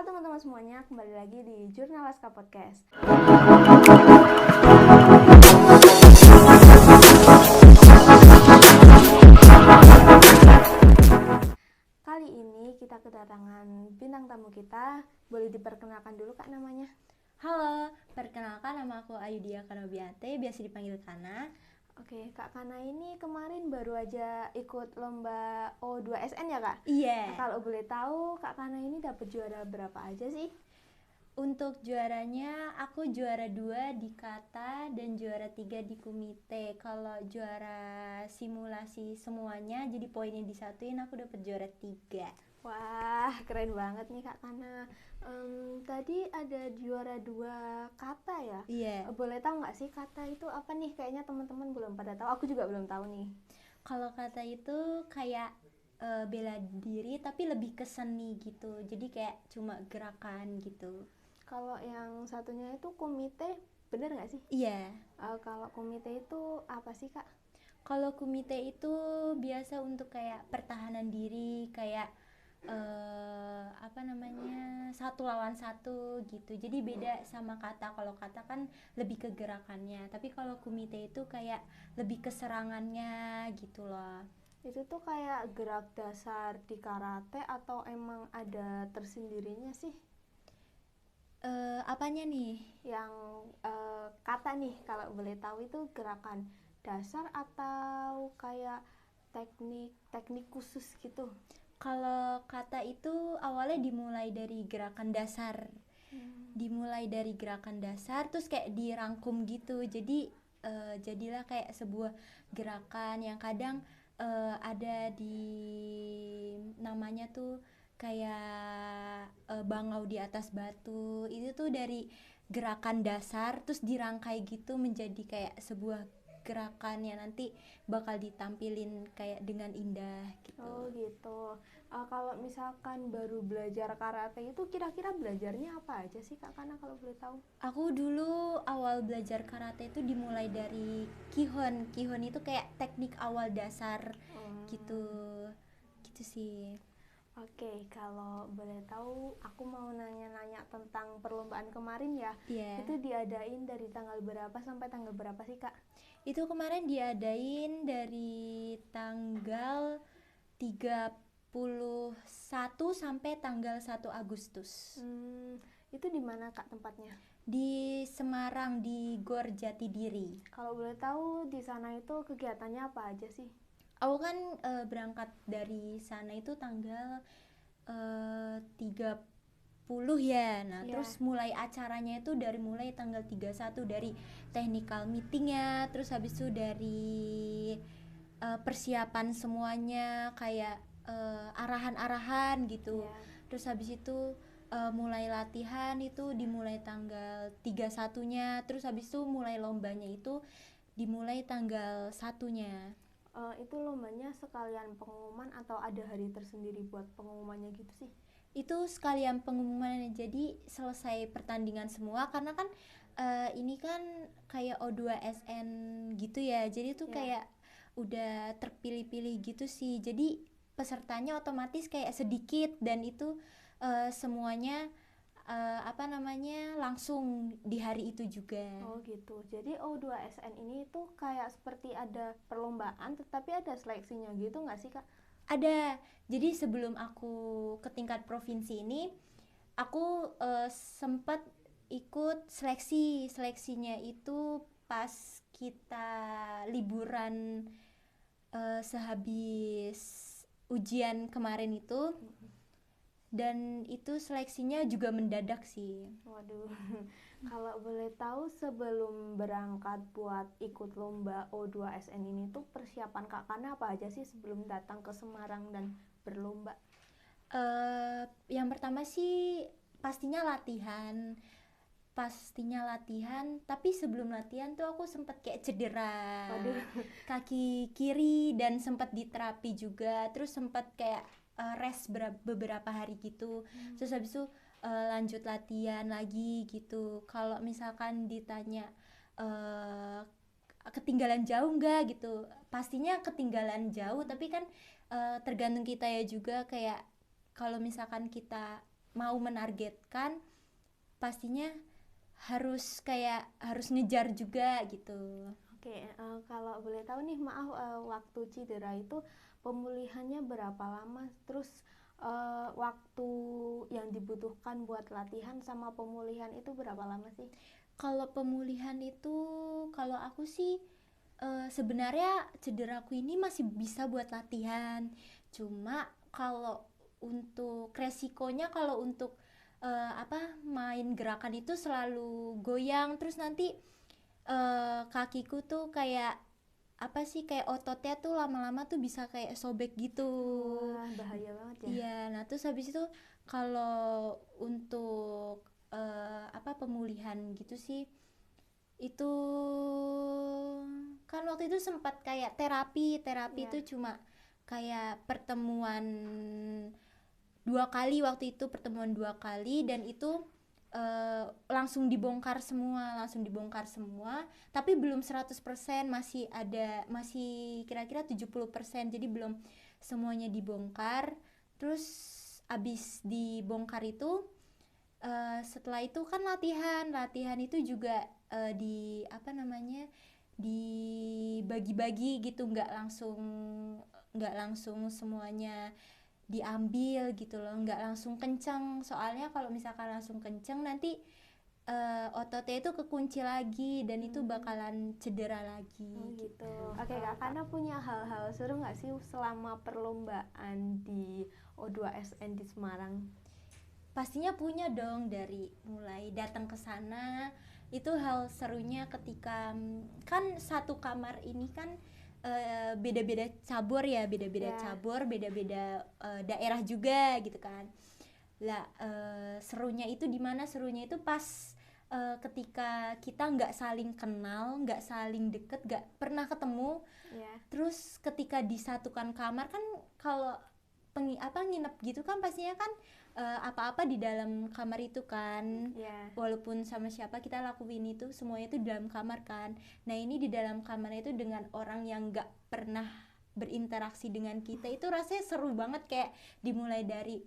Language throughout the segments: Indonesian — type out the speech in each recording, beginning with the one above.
Halo teman-teman semuanya, kembali lagi di Jurnal Laska Podcast. Kali ini kita kedatangan bintang tamu kita. Boleh diperkenalkan dulu Kak namanya? Halo, perkenalkan nama aku Ayudia Kanobiate, biasa dipanggil Kana. Oke, Kak Kana ini kemarin baru aja ikut lomba O2SN ya Kak? Iya. Nah, kalau boleh tahu Kak Kana ini dapat juara berapa aja sih? Untuk juaranya aku juara 2 di kata dan juara 3 di kumite. Kalau juara simulasi semuanya jadi poinnya disatuin, aku dapat juara 3. Wah, keren banget nih Kak Kana. Tadi ada juara 2 kata ya? Iya. Boleh tahu nggak sih kata itu apa nih? Kayaknya teman-teman belum pada tahu. Aku juga belum tahu nih. Kalau kata itu kayak bela diri tapi lebih ke seni gitu. Jadi kayak cuma gerakan gitu. Kalau yang satunya itu komite, bener nggak sih? Iya. Kalau komite itu apa sih Kak? Kalau kumite itu biasa untuk kayak pertahanan diri, kayak satu lawan satu gitu. Jadi beda sama kata. Kalau kata kan lebih ke gerakannya, tapi kalau kumite itu kayak lebih ke serangannya gitu loh. Itu tuh kayak gerak dasar di karate atau emang ada tersendirinya sih? Apanya nih? Yang kata nih, kalau boleh tahu itu gerakan dasar atau kayak teknik khusus gitu? Kalau kata itu awalnya dimulai dari gerakan dasar. Dimulai dari gerakan dasar terus kayak dirangkum gitu. Jadi jadilah kayak sebuah gerakan yang kadang ada di namanya tuh kayak bangau di atas batu. Itu tuh dari gerakan dasar terus dirangkai gitu menjadi kayak sebuah gerakan yang nanti bakal ditampilin kayak dengan indah gitu. Oh gitu. Kalau misalkan baru belajar karate itu kira-kira belajarnya apa aja sih Kak Kana kalau boleh tahu? Aku dulu awal belajar karate itu dimulai dari kihon. Kihon itu kayak teknik awal dasar gitu. Gitu sih. Oke, kalau boleh tahu aku mau nanya-nanya tentang perlombaan kemarin ya. Iya. Itu diadain dari tanggal berapa sampai tanggal berapa sih Kak? Itu kemarin diadain dari tanggal 31 sampai tanggal 1 Agustus. Itu di mana Kak tempatnya? Di Semarang, di Gor Jatidiri. Kalau boleh tahu di sana itu kegiatannya apa aja sih? Aku kan berangkat dari sana itu tanggal 30 ya. Nah, terus mulai acaranya itu dari mulai tanggal 31 dari technical meetingnya, terus habis itu dari persiapan semuanya kayak arahan-arahan gitu. Terus habis itu mulai latihan itu dimulai tanggal 31-nya, terus habis itu mulai lombanya itu dimulai tanggal 1-nya. Itu lombanya sekalian pengumuman atau ada hari tersendiri buat pengumumannya gitu sih? Itu sekalian pengumuman, jadi selesai pertandingan semua karena kan ini kan kayak O2SN gitu ya, jadi tuh kayak udah terpilih-pilih gitu sih, jadi pesertanya otomatis kayak sedikit dan itu semuanya langsung di hari itu juga. Oh gitu. Jadi O2SN ini tuh kayak seperti ada perlombaan tetapi ada seleksinya gitu nggak sih Kak? Ada. Jadi sebelum aku ke tingkat provinsi ini, aku sempat ikut seleksinya itu pas kita liburan sehabis ujian kemarin itu. Dan itu seleksinya juga mendadak sih. Waduh. Kalau boleh tahu sebelum berangkat buat ikut lomba O2SN ini tuh persiapan Kak Kana apa aja sih sebelum datang ke Semarang dan berlomba? Yang pertama sih pastinya latihan, tapi sebelum latihan tuh aku sempat kayak cedera. Waduh. Kaki kiri dan sempat diterapi juga, terus sempat kayak rest beberapa hari gitu. Terus habis itu lanjut latihan lagi gitu. Kalau misalkan ditanya ketinggalan jauh nggak gitu, pastinya ketinggalan jauh, tapi kan tergantung kita ya juga, kayak kalau misalkan kita mau menargetkan pastinya harus ngejar juga gitu. Oke, kalau boleh tahu nih, maaf, waktu cedera itu pemulihannya berapa lama? Terus waktu yang dibutuhkan buat latihan sama pemulihan itu berapa lama sih? Kalau pemulihan itu, kalau aku sih sebenarnya cederaku ini masih bisa buat latihan. Cuma kalau untuk resikonya, kalau untuk main gerakan itu selalu goyang, terus nanti kakiku tuh kayak kayak ototnya tuh lama-lama tuh bisa kayak sobek gitu. Wah, bahaya banget ya. Iya, nah terus habis itu kalau untuk pemulihan gitu sih, itu kan waktu itu sempat kayak terapi Iya. itu cuma kayak pertemuan 2 kali, waktu itu pertemuan 2 kali, dan itu langsung dibongkar semua, tapi belum 100%, masih kira-kira 70%, jadi belum semuanya dibongkar. Terus abis dibongkar itu, setelah itu kan latihan itu juga dibagi-bagi gitu, nggak langsung semuanya diambil gitu loh, nggak langsung kencang, soalnya kalau misalkan langsung kencang nanti ototnya itu kekunci lagi dan itu bakalan cedera lagi. Oh gitu. Oke Kak, karena punya hal-hal seru nggak sih selama perlombaan di O2SN di Semarang? Pastinya punya dong, dari mulai datang ke sana itu hal serunya ketika kan satu kamar ini kan beda-beda cabur ya, beda-beda Ya. cabur, beda-beda daerah juga gitu kan. Lah serunya itu di mana? Serunya itu pas ketika kita nggak saling kenal, nggak saling deket, nggak pernah ketemu. Ya. Terus ketika disatukan kamar kan, kalau nginep gitu kan pastinya kan apa-apa di dalam kamar itu kan. Ya. Walaupun sama siapa kita lakuin itu, semuanya itu di dalam kamar kan. Nah ini di dalam kamar itu dengan orang yang nggak pernah berinteraksi dengan kita, itu rasanya seru banget. Kayak dimulai dari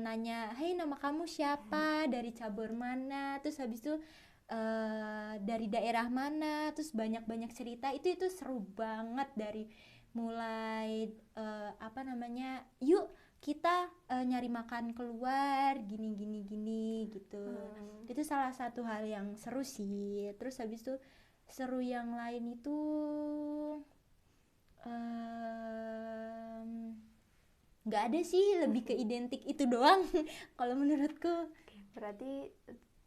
nanya, "Hei, nama kamu siapa? Dari cabur mana?" Terus habis itu dari daerah mana? Terus banyak-banyak cerita. Itu seru banget. Dari mulai yuk kita nyari makan keluar gini gitu. Itu salah satu hal yang seru sih. Terus habis itu seru yang lain itu nggak ada sih, lebih ke identik itu doang kalau menurutku. Berarti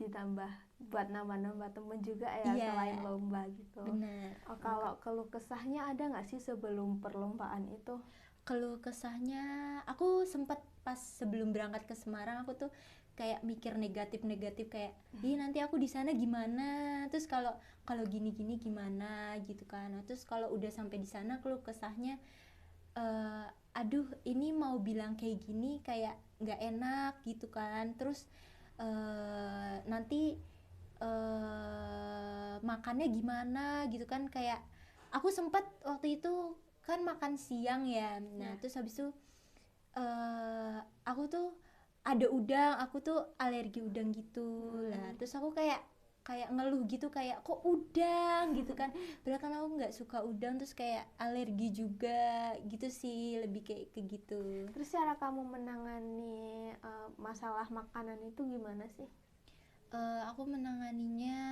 ditambah buat nambah-nambah temen juga ya, Iya, selain lomba gitu. benar. Oh, kalau keluh kesahnya ada nggak sih sebelum perlombaan itu? Keluh kesahnya, aku sempat pas sebelum berangkat ke Semarang, aku tuh kayak mikir negatif kayak, ih nanti aku di sana gimana, terus kalau gini gimana gitu kan. Nah, terus kalau udah sampai di sana, keluh kesahnya aduh ini mau bilang kayak gini kayak nggak enak gitu kan. Terus nanti makannya gimana gitu kan. Kayak aku sempat waktu itu kan makan siang ya. Nah terus habis itu aku tuh ada udang, aku tuh alergi udang gitu. Lah terus aku kayak ngeluh gitu, kayak kok udang gitu kan, padahal kan aku nggak suka udang, terus kayak alergi juga gitu sih, lebih kayak gitu. Terus cara kamu menangani masalah makanan itu gimana sih? Aku menanganinya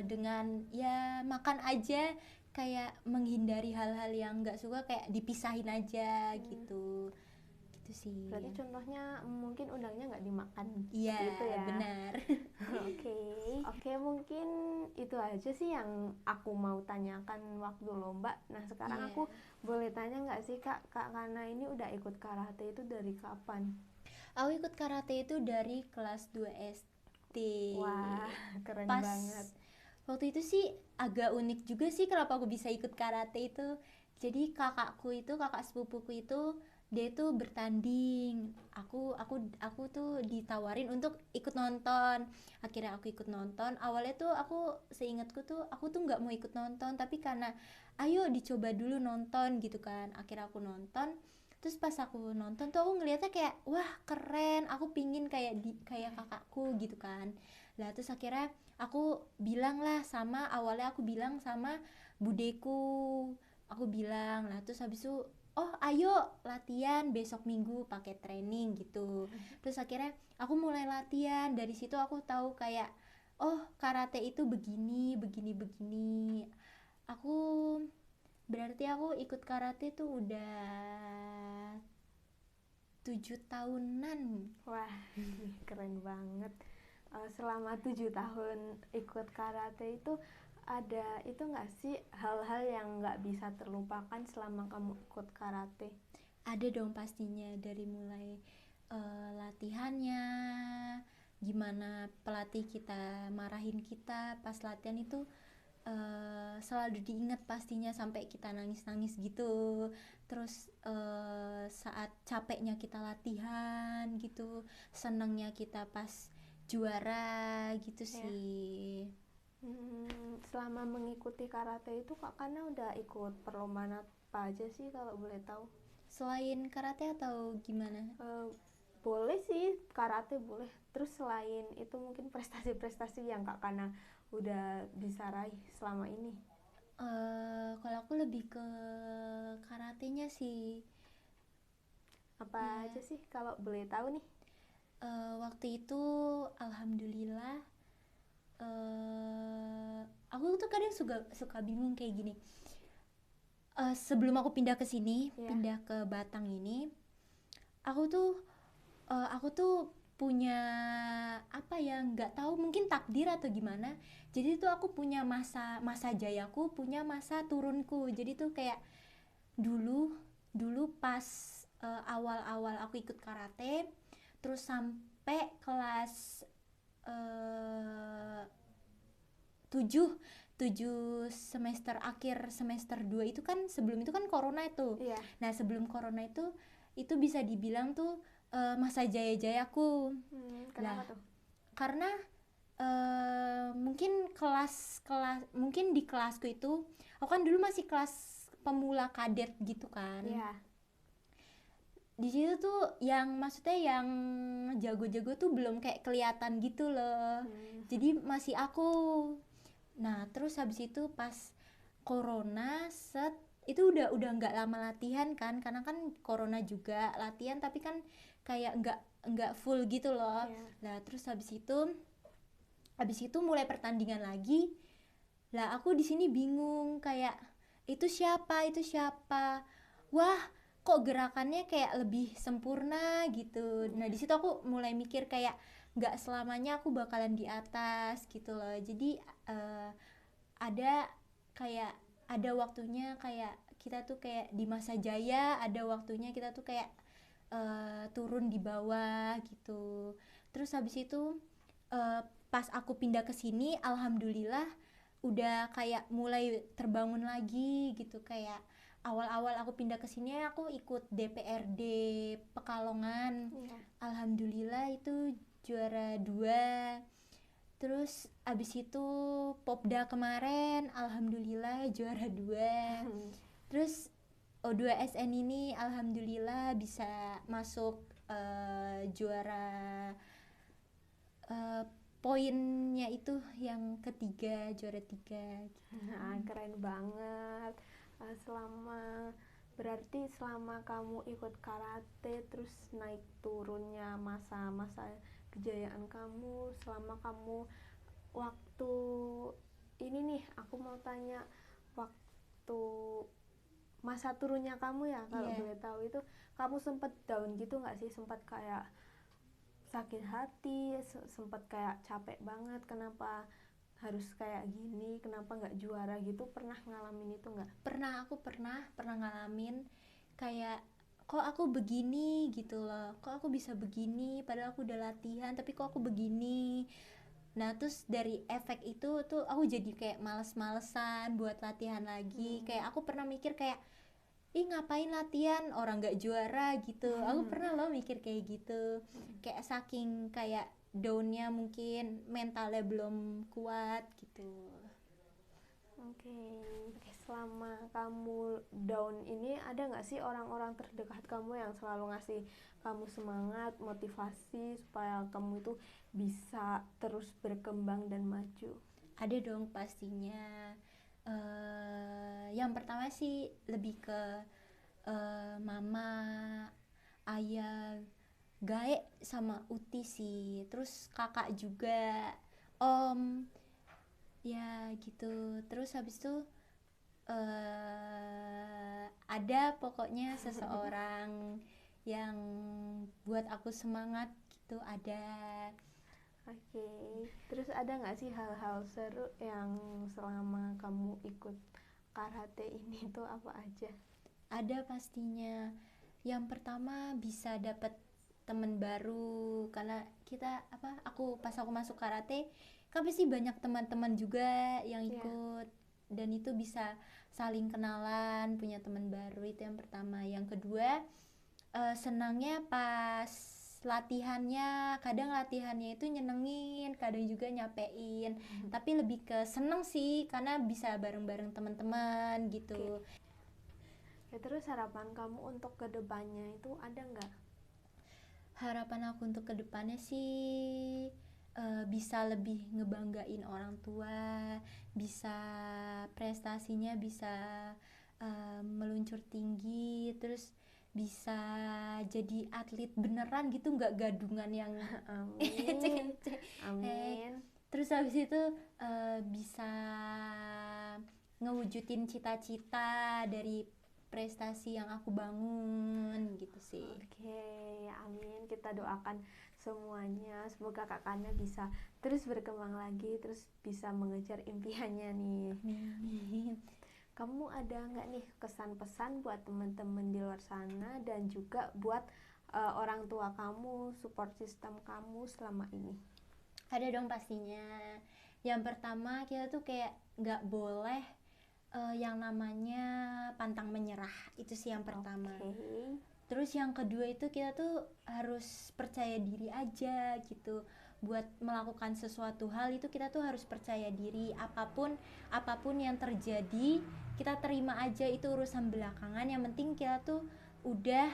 dengan ya makan aja, kayak menghindari hal-hal yang nggak suka, kayak dipisahin aja gitu sih. Berarti contohnya mungkin udangnya nggak dimakan. Iya, gitu ya. benar. Oke, mungkin itu aja sih yang aku mau tanyakan waktu lomba. Nah sekarang aku boleh tanya nggak sih Kak Kana ini udah ikut karate itu dari kapan? Aku ikut karate itu dari kelas 2 SD. Wah, keren Pas banget. Waktu itu sih agak unik juga sih kenapa aku bisa ikut karate itu. Jadi kakak sepupuku itu, dia tuh bertanding. Aku tuh ditawarin untuk ikut nonton. Akhirnya aku ikut nonton. Awalnya tuh seingatku tuh aku tuh nggak mau ikut nonton, tapi karena ayo dicoba dulu nonton gitu kan. Akhirnya aku nonton. Terus pas aku nonton tuh aku ngeliatnya kayak wah keren, aku pingin kayak kakakku gitu kan. Lah terus akhirnya awalnya aku bilang sama budeku, aku bilang lah, terus habis itu oh ayo latihan besok minggu pakai training gitu. Terus akhirnya aku mulai latihan, dari situ aku tahu kayak oh karate itu begini begini begini. Aku berarti ikut karate tuh udah 7 tahunan. Wah, keren banget. Selama 7 tahun ikut karate itu ada itu nggak sih hal-hal yang nggak bisa terlupakan selama kamu ikut karate? Ada dong pastinya, dari mulai latihannya, gimana pelatih kita marahin kita pas latihan itu selalu diingat pastinya sampai kita nangis-nangis gitu. Terus saat capeknya kita latihan gitu, senangnya kita pas juara gitu sih. Selama mengikuti karate itu Kak Kana udah ikut perlombaan apa aja sih kalau boleh tahu? Selain karate atau gimana? Boleh sih, karate boleh. Terus selain itu mungkin prestasi-prestasi yang Kak Kana udah bisa raih selama ini. Kalau aku lebih ke karatenya sih. Apa aja sih kalau boleh tahu nih? Waktu itu alhamdulillah, aku tuh kadang suka bingung kayak gini. Sebelum aku pindah ke sini, pindah ke Batang ini, aku tuh punya apa ya, nggak tahu mungkin takdir atau gimana. Jadi tuh aku punya masa jayaku, punya masa turunku. Jadi tuh kayak dulu pas awal-awal aku ikut karate, terus sampai kelas 7 semester akhir semester 2 itu kan, sebelum itu kan corona itu. Nah sebelum corona itu bisa dibilang tuh masa jaya-jayaku. Kenapa tuh? Karena mungkin mungkin di kelasku itu, aku kan dulu masih kelas pemula kadet gitu kan. Di situ tuh yang maksudnya yang jago-jago tuh belum kayak kelihatan gitu loh. Jadi masih aku. Nah terus habis itu pas corona itu udah nggak lama latihan kan, karena kan corona juga latihan tapi kan kayak nggak full gitu loh. Nah terus habis itu mulai pertandingan lagi. Lah aku di sini bingung kayak itu siapa, wah kok gerakannya kayak lebih sempurna gitu. Nah di situ aku mulai mikir kayak nggak selamanya aku bakalan di atas gitu loh. Jadi ada waktunya kayak kita tuh kayak di masa jaya, ada waktunya kita tuh kayak turun di bawah gitu. Terus habis itu pas aku pindah ke sini, alhamdulillah udah kayak mulai terbangun lagi gitu. Kayak awal-awal aku pindah ke sini aku ikut DPRD Pekalongan. Alhamdulillah itu juara 2. Terus abis itu Popda kemarin alhamdulillah juara 2. Terus O2SN ini alhamdulillah bisa masuk juara poinnya itu yang ketiga, juara 3 gitu. Keren banget. Selama kamu ikut karate, terus naik turunnya masa-masa kejayaan kamu, selama kamu waktu ini nih, aku mau tanya, waktu masa turunnya kamu ya, kalau boleh tahu itu kamu sempet down gitu nggak sih, sempat kayak sakit hati, sempat kayak capek banget, kenapa harus kayak gini, kenapa nggak juara gitu, pernah ngalamin itu nggak? Aku pernah ngalamin kayak kok aku begini gitu loh, kok aku bisa begini padahal aku udah latihan tapi kok aku begini. Nah terus dari efek itu tuh aku jadi kayak males-malesan buat latihan lagi. Kayak aku pernah mikir kayak ih ngapain latihan orang nggak juara gitu. Aku pernah loh mikir kayak gitu. Kayak saking kayak downnya, mungkin mentalnya belum kuat gitu. Oke, selama kamu down ini ada nggak sih orang-orang terdekat kamu yang selalu ngasih kamu semangat, motivasi supaya kamu itu bisa terus berkembang dan maju? Ada dong pastinya. Yang pertama sih lebih ke mama, ayah, Gae sama Uti sih. Terus kakak juga, om, ya gitu. Terus habis itu ada pokoknya seseorang yang buat aku semangat gitu, ada. Oke, terus ada nggak sih hal-hal seru yang selama kamu ikut karate ini tuh apa aja? Ada pastinya. Yang pertama bisa dapat teman baru, karena kita pas aku masuk karate kan pasti banyak teman-teman juga yang ikut, dan itu bisa saling kenalan, punya teman baru. Itu yang pertama. Yang kedua, senangnya pas latihannya, kadang latihannya itu nyenengin, kadang juga nyapein, tapi lebih ke seneng sih karena bisa bareng-bareng teman-teman gitu. Ya, terus harapan kamu untuk kedepannya itu ada nggak? Harapan aku untuk kedepannya sih bisa lebih ngebanggain orang tua, bisa prestasinya bisa meluncur tinggi, terus bisa jadi atlet beneran gitu, nggak gadungan yang Amin. Amin. Terus habis itu bisa ngewujudin cita-cita dari prestasi yang aku bangun gitu sih. Oke, amin. Kita doakan semuanya, semoga Kak Kana bisa terus berkembang lagi, terus bisa mengejar impiannya nih. Amin. Kamu ada nggak nih kesan-pesan buat teman-teman di luar sana dan juga buat orang tua kamu, support system kamu selama ini? Ada dong pastinya. Yang pertama, kita tuh kayak nggak boleh yang namanya pantang menyerah. Itu sih yang pertama. Okay. Terus yang kedua itu kita tuh harus percaya diri aja gitu. Buat melakukan sesuatu hal itu kita tuh harus percaya diri. Apapun yang terjadi, kita terima aja, itu urusan belakangan. Yang penting kita tuh udah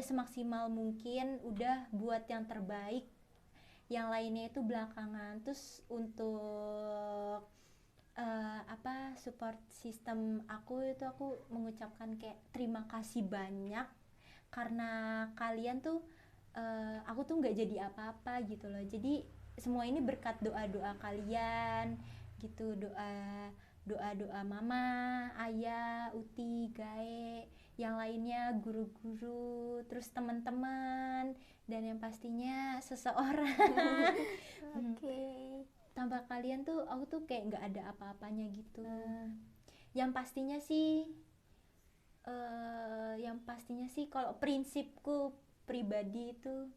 semaksimal mungkin, udah buat yang terbaik. Yang lainnya itu belakangan. Terus untuk support system aku itu, aku mengucapkan kayak terima kasih banyak karena kalian tuh aku tuh nggak jadi apa-apa gitu loh. Jadi semua ini berkat doa-doa kalian gitu, doa mama, ayah, Uti, Gae, yang lainnya, guru-guru, terus teman-teman, dan yang pastinya seseorang. Okay. Tanpa kalian tuh aku tuh kayak nggak ada apa-apanya gitu. Yang pastinya sih kalau prinsipku pribadi itu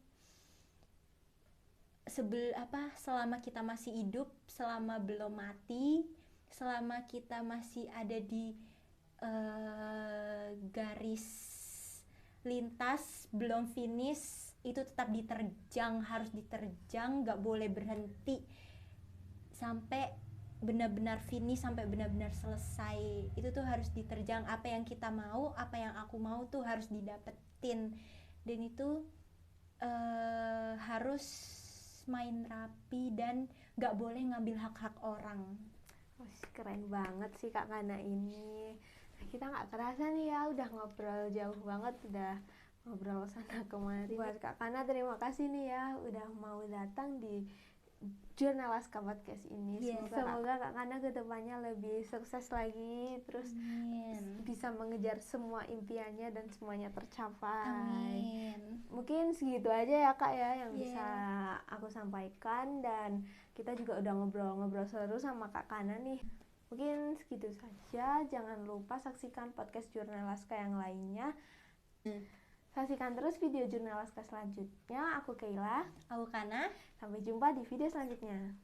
selama kita masih hidup, selama belum mati, selama kita masih ada di garis lintas, belum finish, itu tetap diterjang, harus diterjang, nggak boleh berhenti sampai benar-benar finish, sampai benar-benar selesai. Itu tuh harus diterjang. Apa yang kita mau, apa yang aku mau tuh harus didapetin, dan itu harus main rapi dan gak boleh ngambil hak-hak orang. Keren banget sih Kak Kana ini. Kita gak kerasa nih ya udah ngobrol jauh banget, udah ngobrol sana kemari. Buat Kak Kana terima kasih nih ya udah mau datang di Jurnalaska Podcast ini. Semoga Kak Kana kedepannya lebih sukses lagi, terus bisa mengejar semua impiannya dan semuanya tercapai. Amin. Mungkin segitu aja ya Kak ya yang bisa aku sampaikan, dan kita juga udah ngobrol-ngobrol seru sama Kak Kana nih. Mungkin segitu saja. Jangan lupa saksikan podcast Jurnalaska yang lainnya. Saksikan terus video Jurnalaska selanjutnya. Aku Keila. Aku Kana. Sampai jumpa di video selanjutnya.